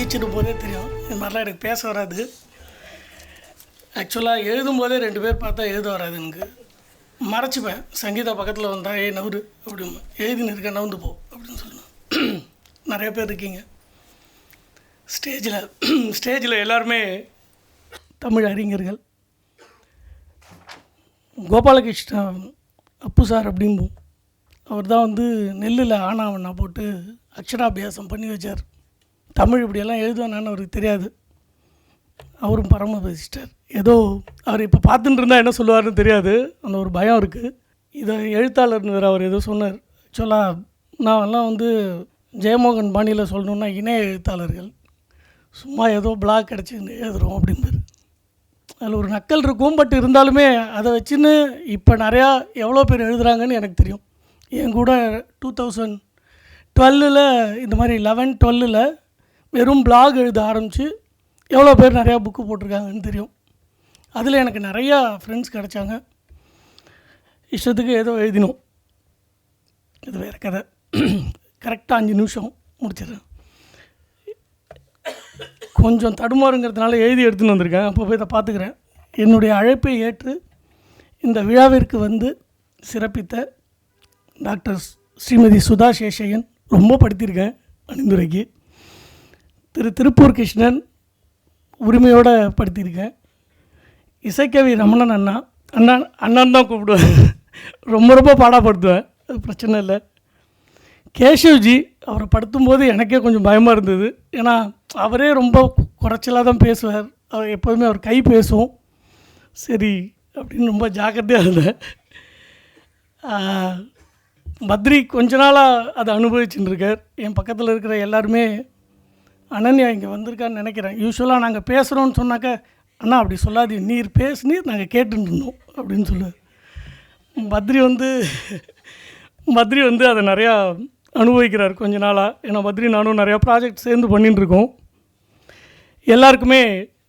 ஸ்பீச்சுன்னு போதே தெரியும். இது மாதிரிலாம் எனக்கு பேச வராது. ஆக்சுவலாக எழுதும்போதே 2 பேர் பார்த்தா எழுத வராது எனக்கு. மறைச்சிப்பேன். சங்கீதா பக்கத்தில் வந்தால் நவுரு அப்படின்னு எழுதின்னு இருக்க நவுந்து போ அப்படின்னு சொல்லணும். நிறைய பேர் இருக்கீங்க ஸ்டேஜில் எல்லாருமே தமிழ் அறிஞர்கள். கோபாலகிருஷ்ணன் அப்பு சார் அப்படிம்போம். அவர் தான் வந்து நெல்லில் ஆனாவண்ணா போட்டு அக்ஷராபியாசம் பண்ணி வச்சார். தமிழ் இப்படியெல்லாம் எழுதுவானான்னு அவருக்கு தெரியாது. அவரும் பரம பேசிட்டார். ஏதோ அவர் இப்போ பார்த்துட்டு இருந்தால் என்ன சொல்லுவார்னு தெரியாது. அந்த ஒரு பயம் இருக்குது. இதை எழுத்தாளர்னு வேறு அவர் ஏதோ சொன்னார். ஆக்சுவலாக நான்லாம் வந்து ஜெயமோகன் பாணியில் சொல்லணுன்னா இணைய எழுத்தாளர்கள் சும்மா ஏதோ பிளாக் கிடச்சி எழுதுகிறோம் அப்படிம்பார். அதில் ஒரு நக்கல் இருக்கும். பட் இருந்தாலுமே அதை வச்சுன்னு இப்போ நிறையா எவ்வளோ பேர் எழுதுகிறாங்கன்னு எனக்கு தெரியும். என் கூட 2012 இந்த மாதிரி 11-12 வெறும் பிளாக் எழுத ஆரம்பித்து எவ்வளோ பேர் நிறையா புக்கு போட்டிருக்காங்கன்னு தெரியும். அதில் எனக்கு நிறையா ஃப்ரெண்ட்ஸ் கிடச்சாங்க. இஷ்டத்துக்கு ஏதோ எழுதினோம். இது வேறு கதை. கரெக்டாக 5 நிமிஷம் முடிச்சிடுறேன். கொஞ்சம் தடுமாறுங்கிறதுனால எழுதி எடுத்துன்னு வந்திருக்கேன். அப்போ போய் இதை பார்த்துக்கிறேன். என்னுடைய அழைப்பை ஏற்று இந்த விழாவிற்கு வந்து சிறப்பித்த டாக்டர் ஸ்ரீமதி சுதா சேஷையன், ரொம்ப படுத்தியிருக்கேன் அணிந்துரைக்கு. திருப்பூர் கிருஷ்ணன் உரிமையோடு படுத்தியிருக்கேன். இசைக்கவி ரமணன் அண்ணான் தான் கூப்பிடுவேன். ரொம்ப பாடப்படுத்துவேன், அது பிரச்சனை இல்லை. கேஷவ்ஜி அவரை படுத்தும்போது எனக்கே கொஞ்சம் பயமாக இருந்தது. ஏன்னா அவரே ரொம்ப குறைச்சலாக தான் பேசுவார். அவர் எப்போதுமே அவர் கை பேசும். சரி அப்படின்னு ரொம்ப ஜாக்கிரதையாக இருந்தேன். பத்ரி கொஞ்ச நாளாக அதை அனுபவிச்சுட்டு இருக்கார். என் பக்கத்தில் இருக்கிற எல்லாருமே அனன்யா இங்கே வந்திருக்கான்னு நினைக்கிறேன். யூஸ்வலாக நாங்கள் பேசுகிறோன்னு சொன்னாக்க, அண்ணா அப்படி சொல்லாதீ, நீர் பேசுனீர் நாங்கள் கேட்டுருந்தோம் அப்படின்னு சொல்லுவார். பத்ரி வந்து அதை நிறையா அனுபவிக்கிறார் கொஞ்ச நாளாக. ஏன்னா பத்ரி நானும் நிறையா ப்ராஜெக்ட் சேர்ந்து பண்ணிட்டுருக்கோம். எல்லாருக்குமே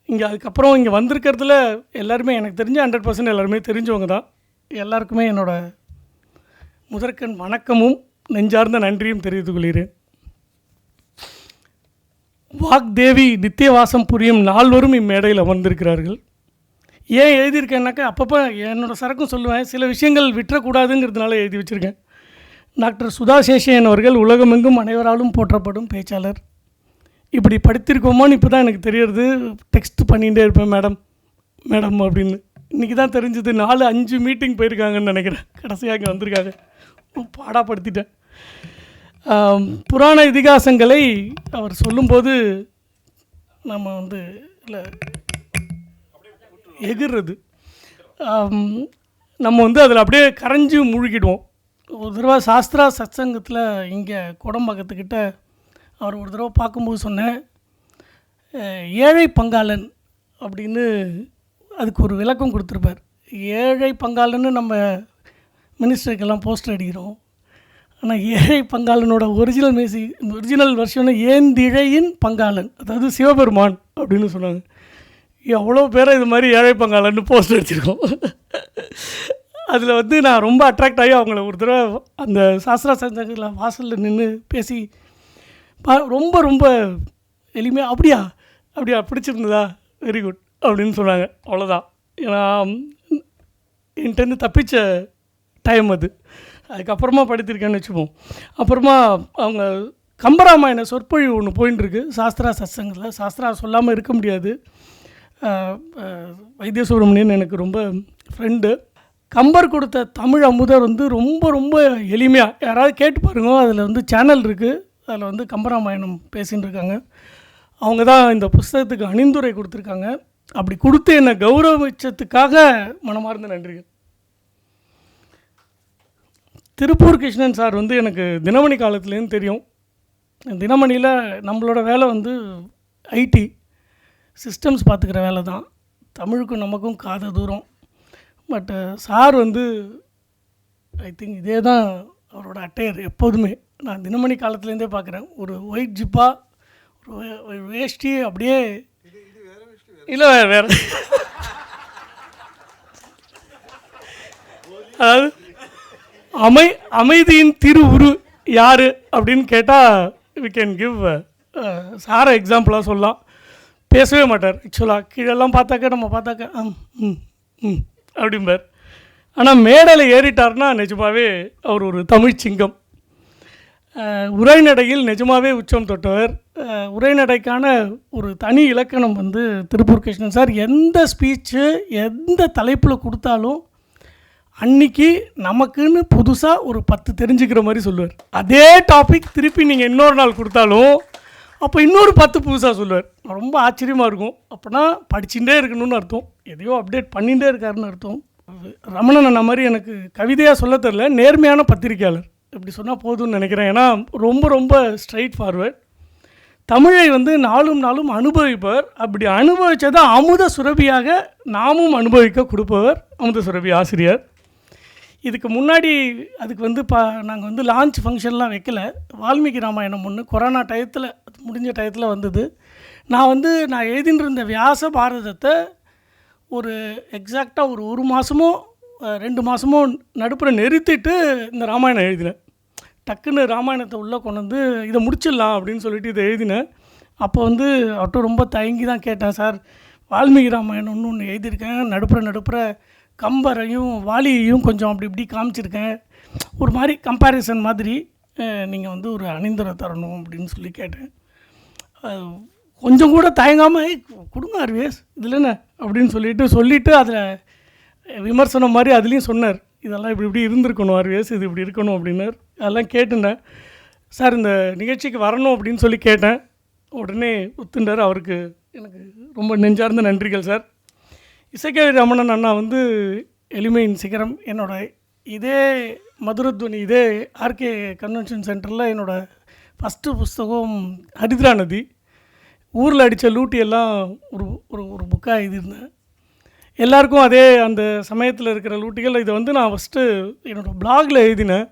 இங்கே அதுக்கப்புறம் இங்கே வந்திருக்கிறதுல எல்லாருமே எனக்கு தெரிஞ்ச 100% எல்லாருமே தெரிஞ்சவங்க தான். எல்லாருக்குமே என்னோடய முதற்கண் வணக்கமும் நெஞ்சார்ந்த நன்றியும் தெரிவித்துக் கொள்கிறேன். வாக்தேவி நித்தியவாசம் புரியும் நால்வரும் இம்மேடையில் அமர்ந்திருக்கிறார்கள். ஏன் எழுதியிருக்கேன்னாக்கா, அப்பப்போ என்னோடய சரக்கும் சொல்லுவேன், சில விஷயங்கள் விட்டுறக்கூடாதுங்கிறதுனால எழுதி வச்சுருக்கேன். டாக்டர் சுதா சேஷையன் அவர்கள் உலகமெங்கும் அனைவராலும் போற்றப்படும் பேச்சாளர். இப்படி படித்திருக்கோமோன்னு இப்போ தான் எனக்கு தெரியறது. டெக்ஸ்ட் பண்ணிகிட்டே இருப்பேன் மேடம் அப்படின்னு. இன்றைக்கி தான் தெரிஞ்சது. 4-5 மீட்டிங் போயிருக்காங்கன்னு நினைக்கிறேன். கடைசியாக இங்கே வந்திருக்காங்க. பாடாப்படுத்திட்டேன். புராண இதிகாசங்களை அவர் சொல்லும்போது நம்ம வந்து இல்லை எகிர்றது, நம்ம வந்து அதில் அப்படியே கரைஞ்சி மூழ்கிடுவோம். ஒரு தடவை சாஸ்திரா சத்சங்கத்தில் இங்கே கோடம்பாக்கத்துக்கிட்ட அவர் ஒரு தடவை பார்க்கும்போது சொன்னேன், ஏழை பங்காளன் அப்படின்னு அதுக்கு ஒரு விளக்கம் கொடுத்துருப்பார். ஏழை பங்காளன்னு நம்ம மினிஸ்டருக்கெல்லாம் போஸ்டர் அடிக்கிறோம். ஆனால் ஏழை பங்காளனோட ஒரிஜினல் வெர்ஷனு ஏந்திழையின் பங்காளன், அதாவது சிவபெருமான் அப்படின்னு சொன்னாங்க. எவ்வளோ பேரை இது மாதிரி ஏழை பங்காளன்னு போஸ்டர் அடிச்சிருக்கோம். அதில் வந்து நான் ரொம்ப அட்ராக்ட் ஆகி அவங்கள ஒரு தடவை அந்த சாஸ்திரா சங்கத்தில் வாசலில் நின்று பேசி ரொம்ப எளிமையாக அப்படியா பிடிச்சிருந்ததா, வெரி குட் அப்படின்னு சொன்னாங்க. அவ்வளோதான். ஏன்னா என்கிட்டருந்து தப்பிச்ச டைம் அது. அதுக்கப்புறமா படித்திருக்கேன்னு வச்சுப்போம். அப்புறமா அவங்க கம்பராமாயண சொற்பொழிவு ஒன்று போயின்ட்டுருக்கு சாஸ்திரா சத்சங்கத்தில். சாஸ்திரா சொல்லாமல் இருக்க முடியாது. வைத்திய சுப்ரமணியன் எனக்கு ரொம்ப ஃப்ரெண்டு. கம்பர் கொடுத்த தமிழ் அமுதர் வந்து ரொம்ப எளிமையாக யாராவது கேட்டு பாருங்க. அதில் வந்து சேனல் இருக்குது. அதில் வந்து கம்பராமாயணம் பேசின்னு இருக்காங்க. அவங்க தான் இந்த புஸ்தகத்துக்கு அணிந்துரை கொடுத்துருக்காங்க. அப்படி கொடுத்து என்னை கௌரவிச்சதுக்காக மனமார்ந்த நன்றிகள். திருப்பூர் கிருஷ்ணன் சார் வந்து எனக்கு தினமணி காலத்துலேருந்து தெரியும். தினமணியில் நம்மளோட வேலை வந்து ஐடி சிஸ்டம்ஸ் பார்த்துக்கிற வேலை தான். தமிழுக்கும் நமக்கும் காத தூரம். பட்டு சார் வந்து ஐ திங்க் இதே தான் அவரோட அட்டையர் எப்போதுமே. நான் தினமணி காலத்துலேருந்தே பார்க்குறேன். ஒரு ஒயிட் ஜிப்பா, ஒரு வேஷ்டி, அப்படியே இல்லை வேறு அதாவது அமைதியின் திரு உரு யார் அப்படின்னு கேட்டால் வி கேன் கிவ் சாரை எக்ஸாம்பிளாக சொல்லலாம். பேசவே மாட்டார். ஆக்சுவலாக கீழெல்லாம் பார்த்தாக்க நம்ம பார்த்தாக்க ம் ம் அப்படிம்பார். ஆனால் மேடையில் ஏறிட்டார்னா நிஜமாகவே அவர் ஒரு தமிழ் சிங்கம். உரைநடையில் நிஜமாகவே உச்சம் தொட்டவர். உரைநடைக்கான ஒரு தனி இலக்கணம் வந்து திருப்பூர் கிருஷ்ணன் சார். எந்த ஸ்பீச்சு எந்த தலைப்பில் கொடுத்தாலும் அன்றைக்கி நமக்குன்னு புதுசாக ஒரு 10 தெரிஞ்சுக்கிற மாதிரி சொல்லுவார். அதே டாபிக் திருப்பி நீங்கள் இன்னொரு நாள் கொடுத்தாலும் அப்போ இன்னொரு 10 புதுசாக சொல்லுவார். ரொம்ப ஆச்சரியமாக இருக்கும். அப்போனா படிச்சுட்டே இருக்கணும்னு அர்த்தம், எதையோ அப்டேட் பண்ணிகிட்டே இருக்காருன்னு அர்த்தம். ரமணன் அண்ணா மாதிரி எனக்கு கவிதையாக சொல்ல தெரில, நேர்மையான பத்திரிக்கையாளர் இப்படி சொன்னால் போதும்னு நினைக்கிறேன். ஏன்னா ரொம்ப ரொம்ப ஸ்ட்ரைட் ஃபார்வர்ட். தமிழை வந்து நாளும் நாளும் அனுபவிப்பவர். அப்படி அனுபவித்ததை அமுத சுரபியாக நாமும் அனுபவிக்க கொடுப்பவர் அமுத சுரபி ஆசிரியர். இதுக்கு முன்னாடி அதுக்கு வந்து நாங்கள் வந்து லான்ச் ஃபங்க்ஷன்லாம் வைக்கல. வால்மீகி ராமாயணம் ஒன்று கொரோனா டயத்தில் முடிஞ்ச டயத்தில் வந்தது. நான் எழுதின்னு இருந்த வியாச பாரதத்தை ஒரு எக்ஸாக்டாக ஒரு மாதமோ 2 மாதமோ நடுப்புற நிறுத்திட்டு இந்த ராமாயணம் எழுதினேன். டக்குன்னு ராமாயணத்தை உள்ளே கொண்டு வந்து இதை முடிச்சிடலாம் அப்படின்னு சொல்லிட்டு இதை எழுதினேன். அப்போ வந்து அவர்கிட்ட ரொம்ப தயங்கி தான் கேட்டேன், சார் வால்மீகி ராமாயணம்னு ஒன்று எழுதியிருக்கேன், நடுப்புற கம்பரையும் வாலியையும் கொஞ்சம் அப்படி இப்படி காமிச்சிருக்கேன், ஒரு மாதிரி கம்பேரிசன் மாதிரி நீங்கள் வந்து ஒரு அணிந்தரை தரணும் அப்படின்னு சொல்லி கேட்டேன். கொஞ்சம் கூட தயங்காமல் கொடுங்க ஆர்விஎஸ் இதில் என்ன அப்படின்னு சொல்லிவிட்டு அதில் விமர்சனம் மாதிரி அதுலேயும் சொன்னார், இதெல்லாம் இப்படி இருந்திருக்கணும் ஆர்விஎஸ், இது இப்படி இருக்கணும் அப்படின்னார். அதெல்லாம் கேட்டுட்டேன். சார் இந்த நிகழ்ச்சிக்கு வரணும் அப்படின்னு சொல்லி கேட்டேன். உடனே ஒத்துண்டார். அவருக்கு எனக்கு ரொம்ப நெஞ்சார்ந்த நன்றிகள் சார். இசைக்கவி ரமணன் அண்ணா வந்து எளிமையின் சிகரம், இதே மதுரத்வனி, இதே ஆர்கே கன்வென்ஷன் சென்டரில் என்னோடய ஃபஸ்ட்டு புஸ்தகம் ஹரித்ரா நதி, ஊரில் அடித்த லூட்டியெல்லாம் ஒரு ஒரு புக்காக எழுதியிருந்தேன். எல்லாருக்கும் அதே அந்த சமயத்தில் இருக்கிற லூட்டிகள். இதை வந்து நான் ஃபஸ்ட்டு என்னோடய பிளாகில் எழுதினேன்.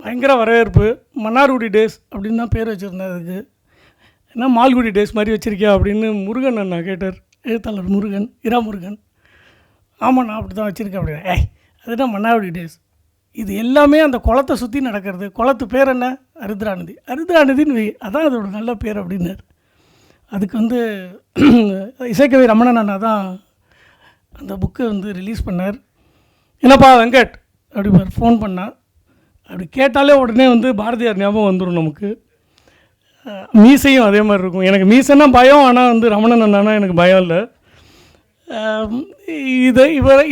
பயங்கர வரவேற்பு. மன்னார்குடி டேஸ் அப்படின்னு தான் பேர் வச்சுருந்தேன். அதுக்கு என்ன மால்குடி டேஸ் மாதிரி வச்சுருக்கியா அப்படின்னு முருகன் அண்ணா கேட்டார், எழுத்தாளர் முருகன், இரா முருகன். ஆமாம் நான் அப்படி தான் வச்சுருக்கேன் அப்படின்னா. அதுனா மன்னார்குடி டேஸ். இது எல்லாமே அந்த குளத்தை சுற்றி நடக்கிறது. குளத்து பேர் என்ன? ஹரித்ராநதி. ஹரித்ராநதின்னு அதான் அதோட நல்ல பேர் அப்படின்னார். அதுக்கு வந்து இசைக்கவி ரமணன் அண்ணா தான் அந்த புக்கை வந்து ரிலீஸ் பண்ணார். என்னப்பா வெங்கட் அப்படி ஃபோன் பண்ணால், அப்படி கேட்டாலே உடனே வந்து பாரதியார் ஞாபகம் வந்துடும் நமக்கு. மீசையும் அதே மாதிரி இருக்கும். எனக்கு மீசைன்னா பயம், ஆனால் வந்து ரமணன் அண்ணானா எனக்கு பயம் இல்லை.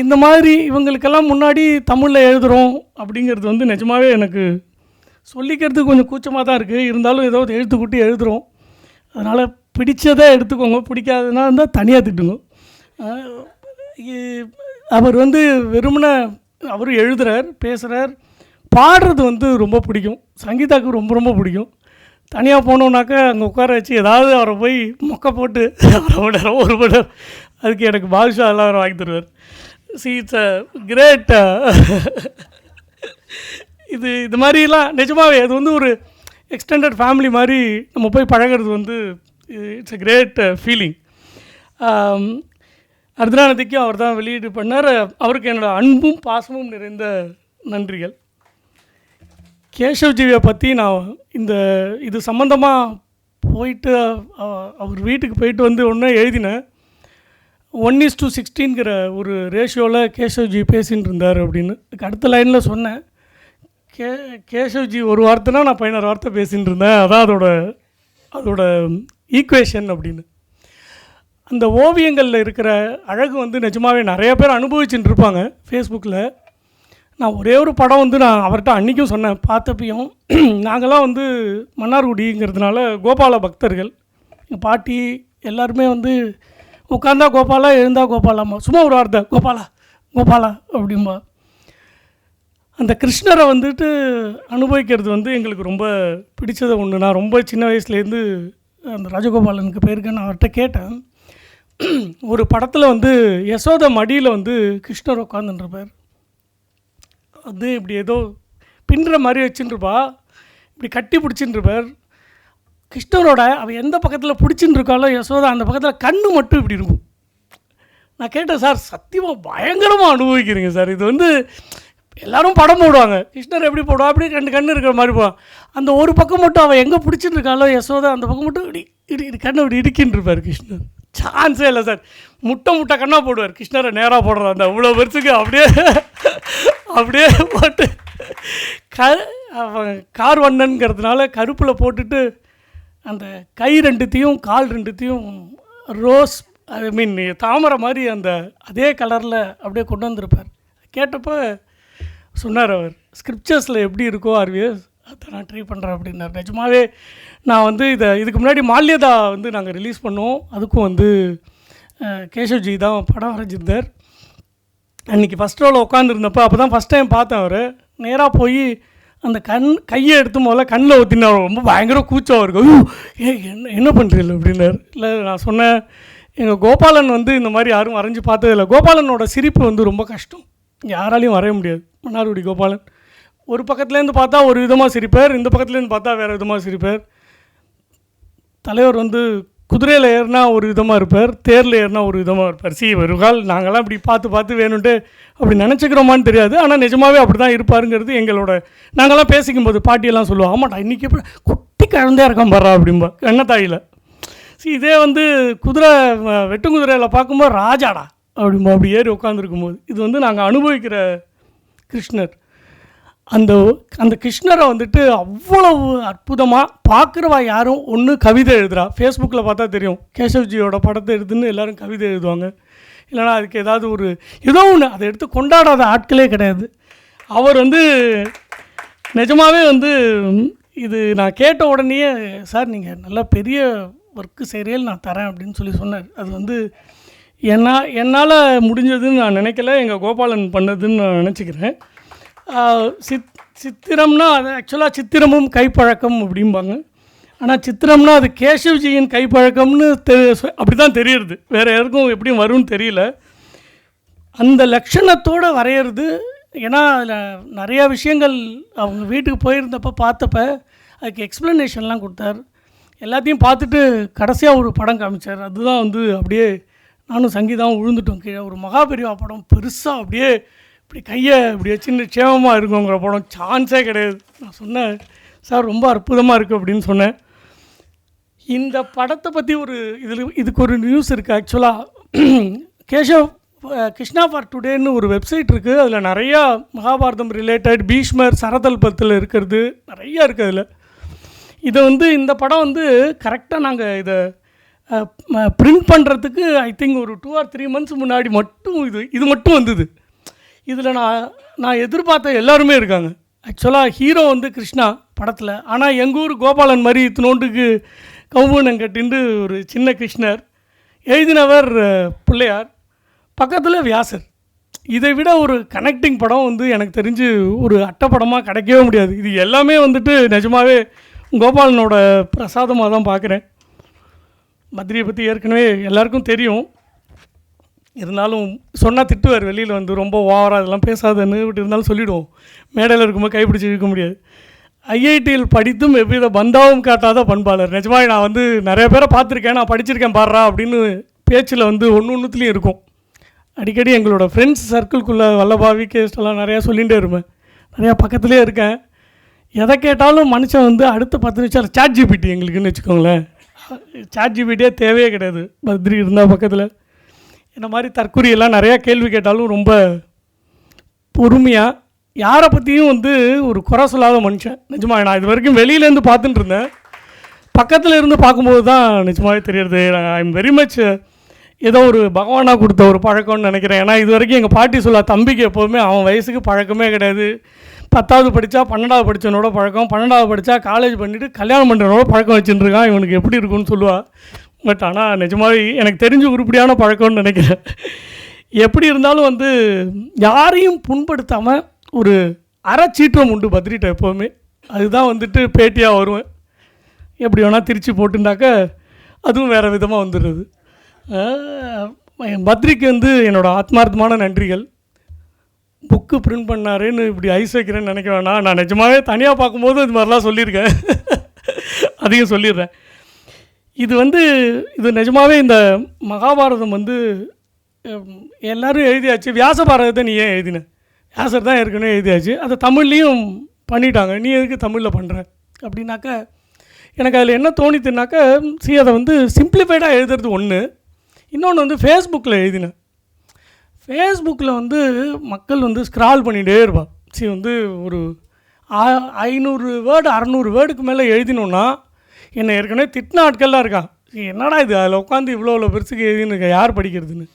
இந்த மாதிரி இவங்களுக்கெல்லாம் முன்னாடி தமிழில் எழுதுகிறோம் அப்படிங்கிறது வந்து நிஜமாகவே எனக்கு சொல்லிக்கிறதுக்கு கொஞ்சம் கூச்சமாக தான் இருக்குது. இருந்தாலும் ஏதோ எழுத்து கூட்டி எழுதுகிறோம். அதனால் பிடிச்சதை எடுத்துக்கோங்க, பிடிக்காதுன்னா இருந்தால் தனியாக திட்டுங்க. அவர் வந்து வெறுமனே அவரும் எழுதுகிறார், பேசுகிறார், பாடுறது வந்து ரொம்ப பிடிக்கும். சங்கீதாவுக்கு ரொம்ப ரொம்ப பிடிக்கும். தனியாக போனோன்னாக்கா அங்கே உட்கார வச்சு ஏதாவது அவரை போய் மொக்கை போட்டு ஒரு மணி நேரம் அதுக்கு எனக்கு பாதுஷா எல்லாம் வாங்கி தருவார். It's a great. இது மாதிரிலாம் நிஜமாகவே அது வந்து ஒரு எக்ஸ்டெண்டட் ஃபேமிலி மாதிரி நம்ம போய் பழகிறது வந்து இட்ஸ் அ கிரேட் ஃபீலிங். ஹரித்ராநதிக்கும் அவர் தான் வெளியீடு பண்ணார். அவருக்கு என்னோடய அன்பும் பாசமும் நிறைந்த நன்றிகள். கேசவ்ஜியை பற்றி நான் இது சம்மந்தமாக போயிட்டு அவர் வீட்டுக்கு போயிட்டு வந்து ஒன்றே எழுதினேன். 1:16 ஒரு ரேஷியோவில் கேசவ்ஜி பேசின்னு இருந்தார் அப்படின்னு. அடுத்த லைனில் சொன்னேன், கேசவ்ஜி ஒரு வார்த்தைனா நான் 16 வார்த்தை பேசின்னு இருந்தேன், அதான் அதோட ஈக்குவேஷன் அப்படின்னு. அந்த ஓவியங்களில் இருக்கிற அழகு வந்து நிஜமாகவே நிறைய பேர் அனுபவிச்சுட்டு இருப்பாங்க ஃபேஸ்புக்கில். நான் ஒரே ஒரு படம் வந்து நான் அவர்கிட்ட அன்றைக்கும் சொன்னேன், பார்த்தப்பையும் நாங்கள்லாம் வந்து மன்னார்குடிங்கிறதுனால கோபால பக்தர்கள். எங்கள் பாட்டி எல்லாருமே வந்து உட்காந்தா கோபாலா, எழுந்தா கோபாலாம்மா, சும்மா ஒரு வார்த்தை கோபாலா கோபாலா அப்படிம்பா. அந்த கிருஷ்ணரை வந்துட்டு அனுபவிக்கிறது வந்து எங்களுக்கு ரொம்ப பிடிச்சது ஒன்று. நான் ரொம்ப சின்ன வயசுலேருந்து அந்த ராஜகோபாலனுக்கு போயிருக்கேன். நான் அவர்கிட்ட கேட்டேன், ஒரு படத்தில் வந்து யசோத மடியில் வந்து கிருஷ்ணர் உட்காந்துருப்பார். வந்து இப்படி ஏதோ பின்னுற மாதிரி வச்சுருப்பா, இப்படி கட்டி பிடிச்சின்ருப்பார். கிருஷ்ணரோட அவள் எந்த பக்கத்தில் பிடிச்சின்னு இருக்காளோ யசோதா அந்த பக்கத்தில் கண்ணு மட்டும் இப்படி இருக்கும். நான் கேட்டேன், சார் சத்தியமாக பயங்கரமாக அனுபவிக்கிறீங்க சார், இது வந்து எல்லோரும் படம் போடுவாங்க, கிருஷ்ணர் எப்படி போடுவா, அப்படியே 2 கண்ணு இருக்கிற மாதிரி போவான். அந்த ஒரு பக்கம் மட்டும் அவன் எங்கே பிடிச்சிட்டு இருக்காளோ யசோதா, அந்த பக்கம் மட்டும் இடி இடி இடி கண்ணை இப்படி இடிக்கின்னு இருப்பார் கிருஷ்ணர். சான்ஸே இல்லை சார். முட்டை கண்ணாக போடுவார், கிருஷ்ணரை நேராக போடுறான். அந்த அவ்வளோ பெருசுக்கு அப்படியே அப்படியே போட்டு அவன் கார் வண்ணனுங்கிறதுனால கருப்பில் போட்டுட்டு அந்த கை 2த்தையும் கால் 2த்தையும் ரோஸ், ஐ மீன் தாமரை மாதிரி அந்த அதே கலரில் அப்படியே கொண்டு வந்திருப்பார். கேட்டப்போ சொன்னார், அவர் ஸ்கிரிப்சர்ஸில் எப்படி இருக்கோ ஆர்விஎஸ் அதை நான் ட்ரை பண்ணுறேன் அப்படின்னார். நிஜமாவே நான் வந்து இதுக்கு முன்னாடி மால்யதா வந்து நாங்கள் ரிலீஸ் பண்ணோம். அதுக்கும் வந்து கேஷவ்ஜி தான் படம் வரைஞ்சிருந்தார். அன்றைக்கி ஃபஸ்ட் ரோவில் உட்காந்துருந்தப்போ அப்போ தான் ஃபஸ்ட் டைம் பார்த்தேன். அவர் நேராக போய் அந்த கையை எடுத்து முதல்ல கண்ணில் ஊற்றினார். ரொம்ப பயங்கர கூச்சம் அவருக்கு. என்ன பண்ணுறீங்க அப்படின்னார். இல்லை நான் சொன்னேன், எங்கள் கோபாலன் வந்து இந்த மாதிரி யாரும் வரைஞ்சி பார்த்ததில்லை. கோபாலனோட சிரிப்பு வந்து ரொம்ப கஷ்டம், யாராலையும் வரைய முடியாது. மன்னார்குடி கோபாலன் ஒரு பக்கத்துலேருந்து பார்த்தா ஒரு விதமாக சிரிப்பார், இந்த பக்கத்துலேருந்து பார்த்தா வேறு விதமாக சிரிப்பார். தலைவர் வந்து குதிரையில் ஏறினா ஒரு விதமாக இருப்பார், தேரில் ஏறினா ஒரு விதமாக இருப்பார். ஒரு கால் நாங்கள்லாம் இப்படி பார்த்து வேணுன்ட்டு அப்படி நினச்சிக்கிறோமான்னு தெரியாது, ஆனால் நிஜமாகவே அப்படி தான் இருப்பாருங்கிறது எங்களோட நாங்கள்லாம் பேசிக்கும்போது பாட்டியெல்லாம் சொல்லுவோம். ஆமாட்டா இன்றைக்கி எப்படி குட்டி குழந்தையாக இருக்கான் பாரா அப்படின்பா எண்ணத்தாயில். இதே வந்து குதிரை வெட்டு குதிரையில் பார்க்கும்போது ராஜாடா அப்படிம்பா அப்படி ஏறி உட்காந்துருக்கும்போது. இது வந்து நாங்கள் அனுபவிக்கிற கிருஷ்ணர். அந்த கிருஷ்ணரை வந்துட்டு அவ்வளவு அற்புதமாக பார்க்குறவா யாரும் ஒன்று கவிதை எழுதுகிறா. ஃபேஸ்புக்கில் பார்த்தா தெரியும், கேசவ்ஜியோட படத்தை எடுத்துன்னு எல்லோரும் கவிதை எழுதுவாங்க. இல்லைனா அதுக்கு ஏதாவது ஏதோ ஒன்று அதை எடுத்து கொண்டாடாத ஆட்களே கிடையாது. அவர் வந்து நிஜமாகவே வந்து இது நான் கேட்ட உடனேயே, சார் நீங்கள் நல்லா பெரிய ஒர்க்கு செய்கிறீர்கள், நான் தரேன் அப்படின்னு சொன்னார். அது வந்து என்னால் முடிஞ்சதுன்னு நான் நினைக்கல, எங்கள் கோபாலன் பண்ணதுன்னு நான் நினச்சிக்கிறேன். சித்திரம்னா அது ஆக்சுவலாக சித்திரமும் கைப்பழக்கம் அப்படிம்பாங்க. ஆனால் சித்திரம்னா அது கேசவ்ஜியின் கைப்பழக்கம்னு அப்படி தான் தெரியுது. வேறு யாருக்கும் எப்படியும் வரும்னு தெரியல. அந்த லட்சணத்தோடு வரைகிறது. ஏன்னா அதில் நிறையா விஷயங்கள் அவங்க வீட்டுக்கு போயிருந்தப்போ பார்த்தப்ப அதுக்கு எக்ஸ்ப்ளனேஷன்லாம் கொடுத்தார். எல்லாத்தையும் பார்த்துட்டு கடைசியாக ஒரு படம் காமிச்சார். அதுதான் வந்து அப்படியே நானும் சங்கீதாவும் விழுந்துட்டோம் கீழே. ஒரு மகாபெரிவா படம் பெருசாக அப்படியே இப்படி கையை இப்படி சின்ன க்ஷேமமாக இருக்குங்கிற படம் சான்ஸே கிடையாது. நான் சொன்னேன், சார் ரொம்ப அற்புதமாக இருக்குது அப்படின்னு சொன்னேன். இந்த படத்தை பற்றி இதுக்கு ஒரு நியூஸ் இருக்குது. ஆக்சுவலாக கிருஷ்ணா ஃபார் டுடேன்னு ஒரு வெப்சைட் இருக்குது. அதில் நிறையா மகாபாரதம் ரிலேட்டட், பீஷ்மர் சரதல்பத்தில் இருக்கிறது நிறையா இருக்குது. அதில் இதை வந்து இந்த படம் வந்து கரெக்டாக நாங்கள் இதை பிரிண்ட் பண்ணுறதுக்கு ஐ திங்க் ஒரு 2 or 3 months முன்னாடி மட்டும் இது மட்டும் வந்தது. இதில் நான் எதிர்பார்த்த எல்லாருமே இருக்காங்க. ஆக்சுவலாக ஹீரோ வந்து கிருஷ்ணா படத்தில், ஆனால் எங்கள் ஊர் கோபாலன் மாதிரி இத்தினோண்டுக்கு கவுபூனம் கட்டிண்டு ஒரு சின்ன கிருஷ்ணர், எழுதினவர் பிள்ளையார், பக்கத்தில் வியாசர். இதை விட ஒரு கனெக்டிங் படம் வந்து எனக்கு தெரிஞ்சு ஒரு அட்டைப்படமாக கிடைக்கவே முடியாது. இது எல்லாமே வந்துட்டு நிஜமாகவே கோபாலனோட பிரசாதமாக தான் பார்க்குறேன். பத்ரியை பற்றி ஏற்கனவே எல்லாருக்கும் தெரியும். இருந்தாலும் சொன்னால் திட்டுவார் வெளியில் வந்து, ரொம்ப ஓவராக இதெல்லாம் பேசாதன்னு. இப்படி இருந்தாலும் சொல்லிவிடுவோம், மேடையில் இருக்கும்போது கைப்பிடிச்சி இழுக்க முடியாது. ஐஐடியில் படித்தும் எவ்வித பந்தாவும் காட்டாத பண்பாளர். நிஜமாக நான் வந்து நிறைய பேரை பார்த்துருக்கேன், நான் படிச்சிருக்கேன் பாடுறா அப்படின்னு பேச்சில் வந்து ஒன்றுத்துலேயும் இருக்கும். அடிக்கடி எங்களோட ஃப்ரெண்ட்ஸ் சர்க்கிள்குள்ளே வல்லபாவி கேஸ்டெல்லாம் நிறையா சொல்லிகிட்டே இருப்பேன். நிறையா பக்கத்துலேயே இருக்கேன். எதை கேட்டாலும் மனுஷன் வந்து அடுத்த 10 நிமிஷம் சாட் ஜிபிடி எங்களுக்குன்னு வச்சுக்கோங்களேன். சாட் ஜிபிடியே தேவையே கிடையாது. பத்ரி இருந்தால் பக்கத்தில் இந்த மாதிரி தற்கொலையெல்லாம் நிறையா கேள்வி கேட்டாலும் ரொம்ப பொறுமையாக, யாரை பற்றியும் வந்து ஒரு குறை சொல்லாத மனுஷன். நிஜமாக நான் இது வரைக்கும் வெளியிலேருந்து பார்த்துட்டு இருந்தேன், பக்கத்தில் இருந்து பார்க்கும்போது தான் நிஜமாகவே தெரியுது. ஐ எம் வெரி மச் ஏதோ ஒரு பகவானாக கொடுத்த ஒரு பழக்கம்னு நினைக்கிறேன். ஏன்னா இது வரைக்கும் எங்கள் பாட்டி சொல்ல, தம்பிக்கு எப்போதுமே அவன் வயசுக்கு பழக்கமே கிடையாது. 10வது படித்தா 12வது படித்தவனோட பழக்கம், 12வது படித்தா காலேஜ் பண்ணிவிட்டு கல்யாணம் பண்ணுறவனோட பழக்கம் வச்சுட்டுருக்கான், இவனுக்கு எப்படி இருக்குன்னு சொல்லுவாள். பட் ஆனால் நிஜமாவே எனக்கு தெரிஞ்ச உருப்படியான பழக்கம்னு நினைக்கிறேன். எப்படி இருந்தாலும் வந்து யாரையும் புண்படுத்தாமல் ஒரு அறச்சீற்றம் உண்டு பத்ரிட்ட எப்போவுமே. அதுதான் வந்துட்டு பேட்டியாக வருவேன். எப்படி வேணால் திருச்சி போட்டுண்டாக்க அதுவும் வேறு விதமாக வந்துடுறது. பத்ரிக்கு வந்து என்னோடய ஆத்மார்த்தமான நன்றிகள். புக்கு பிரிண்ட் பண்ணாருன்னு இப்படி ஐஸ் வைக்கிறேன்னு நினைக்க வேணாம். நான் நிஜமாகவே தனியாக பார்க்கும்போது இது மாதிரிலாம் சொல்லியிருக்கேன், அதையும் சொல்லிடுறேன். இது நிஜமாகவே இந்த மகாபாரதம் வந்து எல்லோரும் எழுதியாச்சு. வியாச பாரதத்தை நீ ஏன் எழுதின? யாசர் தான் ஏற்கனவே எழுதியாச்சு, அதை தமிழ்லேயும் பண்ணிட்டாங்க, நீ எதுக்கு தமிழில் பண்ணுற அப்படின்னாக்க எனக்கு அதில் என்ன தோணித்துனாக்க, அதை வந்து சிம்பிளிஃபைடாக எழுதுறது ஒன்று, இன்னொன்று வந்து ஃபேஸ்புக்கில் எழுதினேன். ஃபேஸ்புக்கில் வந்து மக்கள் வந்து ஸ்க்ரால் பண்ணிகிட்டே இருப்பாள். வந்து ஒரு 500 வேர்டு 600 வேர்டுக்கு மேலே எழுதினோன்னா என்னை ஏற்கனவே திட்டின ஆட்கள்லாம் இருக்கா, என்னடா இது அதில் உட்காந்து இவ்வளோ பெருசுக்கு எழுதின்னு இருக்க, யார் படிக்கிறதுன்னு.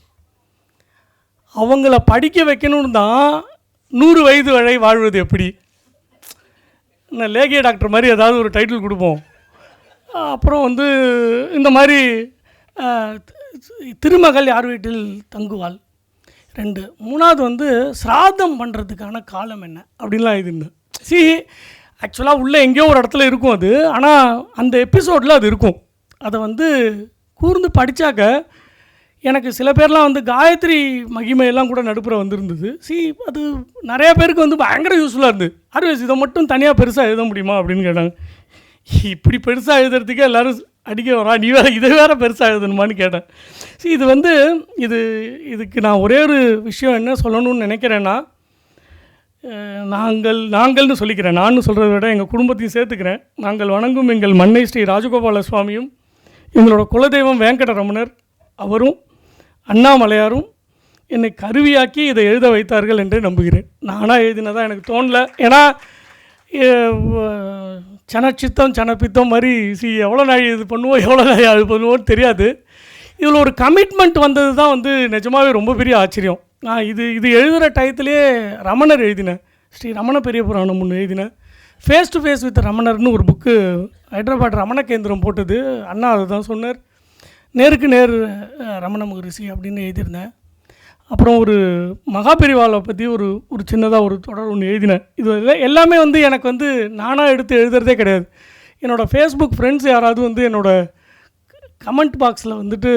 அவங்கள படிக்க வைக்கணும்னு தான் 100 வயது வரை வாழ்வது எப்படி, நான் லேகிய டாக்டர் மாதிரி ஏதாவது ஒரு டைட்டில் கொடுப்போம். அப்புறம் வந்து இந்த மாதிரி திருமகள் யார் வீட்டில் தங்குவாள் 2, 3வது வந்து சிராதம் பண்ணுறதுக்கான காலம் என்ன அப்படின்லாம் இதுன்னு. ஆக்சுவலாக உள்ளே எங்கேயோ ஒரு இடத்துல இருக்கும் அது, ஆனால் அந்த எபிசோடில் அது இருக்கும். அதை வந்து கூர்ந்து படித்தாக்க எனக்கு சில பேர்லாம் வந்து காயத்ரி மகிமையெல்லாம் கூட நடுப்புற வந்திருந்தது. அது நிறையா பேருக்கு வந்து பயங்கர யூஸ்ஃபுல்லாக இருந்தது. ஆர்வேஸ் இதை மட்டும் தனியாக பெருசாக எழுத முடியுமா அப்படின்னு கேட்டாங்க. இப்படி பெருசாக எழுதுறதுக்கே எல்லோரும் அடிக்க வரா, நீ வேறு இதை வேறு பெருசாக எழுதணுமான்னு கேட்டேன். இது வந்து இதுக்கு நான் ஒரே ஒரு விஷயம் என்ன சொல்லணும்னு நினைக்கிறேன்னா, நாங்கள்னு சொல்லிக்கிறேன், நான் சொல்கிறத விட எங்கள் குடும்பத்தையும் சேர்த்துக்கிறேன். நாங்கள் வணங்கும் எங்கள் மன்னை ஸ்ரீ ராஜகோபால சுவாமியும் எங்களோட குலதெய்வம் வேங்கடரமணர் அவரும் அண்ணாமலையாரும் என்னை கருவியாக்கி இதை எழுத வைத்தார்கள் என்று நம்புகிறேன். நானாக எழுதினதான் எனக்கு தோணலை. ஏன்னா சனச்சித்தம் சனப்பித்தம் மாதிரி எவ்வளோ நாள் இது பண்ணுவோம் எவ்வளோ நாள் அது பண்ணுவோன்னு தெரியாது. இதில் ஒரு கமிட்மெண்ட் வந்தது தான் வந்து நிஜமாகவே ரொம்ப பெரிய ஆச்சரியம். நான் இது எழுதுகிற டயத்துலேயே ரமணர் எழுதினேன், ஸ்ரீ ரமண பெரிய புராணம் ஒன்று எழுதினேன். ஃபேஸ் டு ஃபேஸ் வித் ரமணர்னு ஒரு புக்கு ஹைதராபாத் ரமண கேந்திரம் போட்டது, அண்ணா அதை தான் சொன்னார். நேருக்கு நேர் ரமண மகரிஷி அப்படின்னு எழுதியிருந்தேன். அப்புறம் ஒரு மகாபெரிவாலை பற்றி ஒரு சின்னதாக ஒரு தொடர் ஒன்று எழுதினேன். இது எல்லாமே வந்து எனக்கு வந்து நானாக எடுத்து எழுதுறதே கிடையாது. என்னோடய ஃபேஸ்புக் ஃப்ரெண்ட்ஸ் யாராவது வந்து என்னோடய கமெண்ட் பாக்ஸில் வந்துட்டு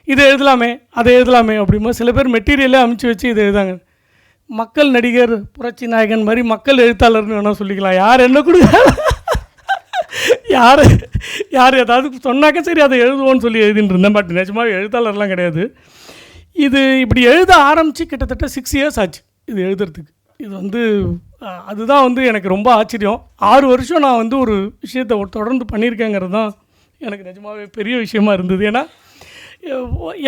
இதை எழுதலாமே அதை எழுதலாமே அப்படிமா சில பேர் மெட்டீரியலே அமுச்சு வச்சு இதை எழுதாங்க. மக்கள் நடிகர் புரட்சி நாயகன் மாதிரி மக்கள் எழுத்தாளர்னு வேணால் சொல்லிக்கலாம். யார் என்ன கொடுக்க யார் ஏதாவது சொன்னாக்க சரி அதை எழுதுவோன்னு சொல்லி எழுதின்னு இருந்தேன். பட் நிஜமாக எழுத்தாளர்லாம் கிடையாது. இது இப்படி எழுத ஆரம்பித்து கிட்டத்தட்ட 6 இயர்ஸ் ஆச்சு இது எழுதுறதுக்கு. இது வந்து அதுதான் வந்து எனக்கு ரொம்ப ஆச்சரியம். 6 வருஷம் நான் வந்து ஒரு விஷயத்தை தொடர்ந்து பண்ணியிருக்கேங்கிறது தான் எனக்கு நிஜமாகவே பெரிய விஷயமா இருந்தது. ஏன்னா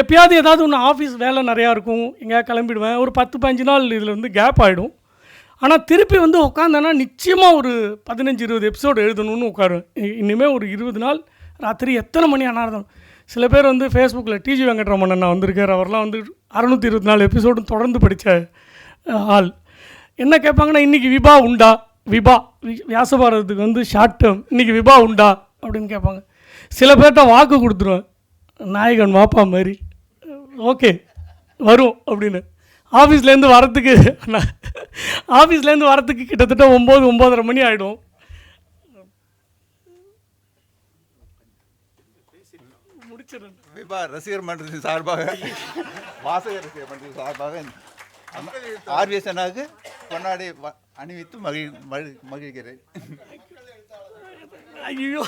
எப்பயாவது ஏதாவது ஒன்று ஆஃபீஸ் வேலை நிறையா இருக்கும், எங்கேயா கிளம்பிடுவேன், ஒரு 10-15 நாள் இதில் வந்து கேப் ஆகிடும். ஆனால் திருப்பி வந்து உட்காந்தேன்னா நிச்சயமாக ஒரு 15-20 எபிசோடு எழுதணும்னு உட்காருவேன். இனிமேல் ஒரு 20 நாள் ராத்திரி எத்தனை மணி ஆனால் சில பேர் வந்து ஃபேஸ்புக்கில் டிஜி வெங்கட்ரமணன் நான் வந்திருக்கார், அவர்லாம் வந்து 624 எபிசோடு தொடர்ந்து படித்த ஆள். என்ன கேட்பாங்கன்னா இன்றைக்கி விபா உண்டா, விபா வியாசபாரதத்துக்கு வந்து ஷார்ட் டேர்ம், இன்றைக்கி விபா உண்டா அப்படின்னு கேட்பாங்க. சில பேர்கிட்ட வாக்கு கொடுத்துருவேன், நாயகன் வாப்பா மாதிரி ஓகே வரும் அப்படின்னு. ஆஃபீஸ்லேருந்து வரத்துக்கு கிட்டத்தட்ட 9-9:30 மணி ஆகிடும். முடிச்சிடறேன். ரசிகர் மன்றத்தின் சார்பாக வாசகர் ரசிகர் மன்றத்தின் சார்பாக ஆர்விஎஸ் அண்ணாவுக்கு கொண்டாடி அணிவித்து மகிழ்கிறேன். ஐயோ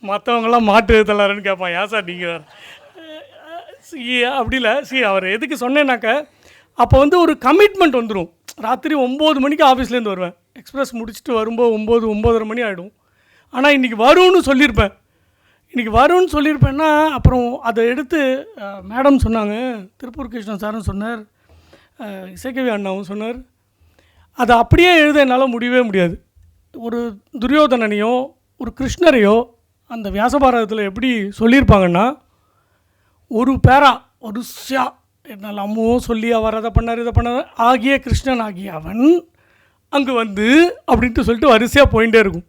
மற்றவங்களாம் மாட்டு எழுத்தலாருன்னு கேட்பான், ஏன் சார் நீங்கள் வேறு அப்படி இல்லை. அவர் எதுக்கு சொன்னேன்னாக்க அப்போ வந்து ஒரு கமிட்மெண்ட் வந்துடும். ராத்திரி 9 மணிக்கு ஆஃபீஸ்லேருந்து வருவேன், எக்ஸ்பிரஸ் முடிச்சுட்டு வரும்போது 9-9:30 மணி ஆகிடும். ஆனால் இன்றைக்கி வரும்னு சொல்லியிருப்பேன்னா அப்புறம் அதை எடுத்து மேடம் சொன்னாங்க, திருப்பூர் கிருஷ்ணன் சாரும் சொன்னார், இசைக்கவி அண்ணாவும் சொன்னார், அதை அப்படியே எழுத என்னால் முடியவே முடியாது. ஒரு துரியோதனனையோ ஒரு கிருஷ்ணரையோ அந்த வியாசபாரதத்தில் எப்படி சொல்லியிருப்பாங்கன்னா, ஒரு பேரா ஒரு சியா என்னெல்லாமோ சொல்லி அவர் அதை பண்ணார் இதை பண்ணார், ஆகிய கிருஷ்ணன் ஆகிய அவன் அங்கே வந்து அப்படின்ட்டு சொல்லிட்டு வரிசையாக போயிட்டே இருக்கும்.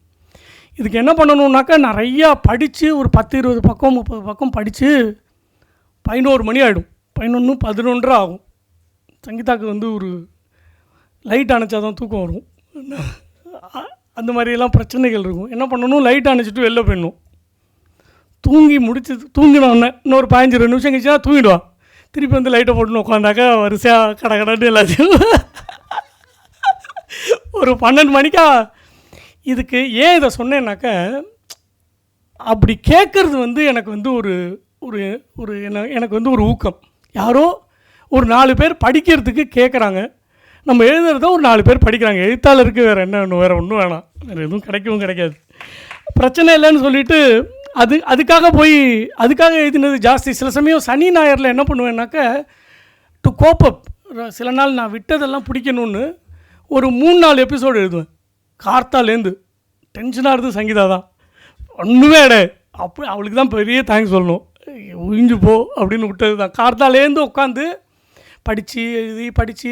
இதுக்கு என்ன பண்ணணுன்னாக்கா நிறையா படித்து ஒரு 10-20 பக்கம் 30 பக்கம் படித்து 11 மணி ஆகிடும், 11-11:30 ஆகும். சங்கீதாவுக்கு வந்து ஒரு லைட் அணைச்சா தான் தூக்கம் வரும், அந்த மாதிரியெல்லாம் பிரச்சனைகள் இருக்கும். என்ன பண்ணணும், லைட் அணைச்சிட்டு வெளில போயிடணும். தூங்கினோடனே இன்னொரு 15-20 நிமிஷம் கழிச்சுனா தூங்கிடுவான். திருப்பி வந்து லைட்டை போட்டுன்னு உட்காந்தாக்கா வரிசையாக கடன்னு எல்லாத்தையும் ஒரு 12 மணிக்கா. இதுக்கு ஏன் இதை சொன்னேன்னாக்கா, அப்படி கேட்குறது வந்து எனக்கு வந்து எனக்கு வந்து ஒரு ஊக்கம். யாரோ ஒரு 4 பேர் படிக்கிறதுக்கு கேட்குறாங்க, நம்ம எழுதுறத ஒரு 4 பேர் படிக்கிறாங்க. எழுத்தாளருக்கு வேறு என்ன வேறு ஒன்றும் வேணாம், வேறு எதுவும் கிடைக்கவும் கிடைக்காது. பிரச்சனை இல்லைன்னு சொல்லிவிட்டு அதுக்காக எழுதினது ஜாஸ்தி. சில சமயம் சனி ஞாயிறில் என்ன பண்ணுவேன்னாக்க, டு கோப் அப், சில நாள் நான் விட்டதெல்லாம் பிடிக்கணும்னு ஒரு 3-4 எபிசோடு எழுதுவேன். கார்த்தாலேருந்து டென்ஷனாக இருந்து சங்கீதா தான் ஒன்றுமே கிடையாது. அப்போ அவளுக்கு தான் பெரிய தேங்க்ஸ் சொல்லணும். ஒழிஞ்சு போ அப்படின்னு விட்டது தான். கார்த்தாலேருந்து உட்காந்து படித்து